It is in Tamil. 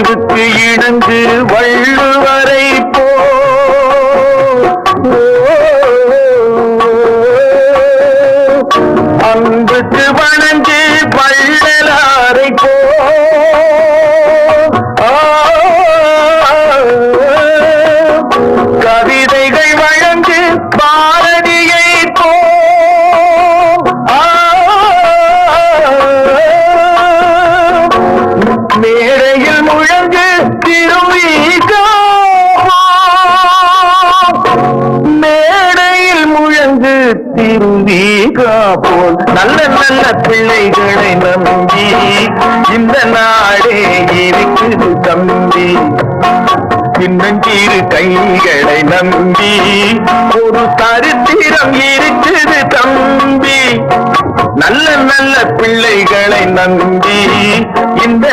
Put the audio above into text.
அறிவுக்கு இணங்கு வள்ளுவரை போ அன்புக்கு வணங்கு வள்ளலாரை போ கவிதைகள் வழங்கு பாரதியை போ மேடையில் முழங்கு திருவிகா மேடையில் முழங்கு திருவிகா போல் நல்ல நல்ல பிள்ளைகளை நம்பி இந்த நாடே இருக்குது தம்பி சின்னஞ்சிறு கைகளை நம்பி ஒரு சரித்திரம் இருக்குது தம்பி நல்ல நல்ல பிள்ளைகளை நம்பி இந்த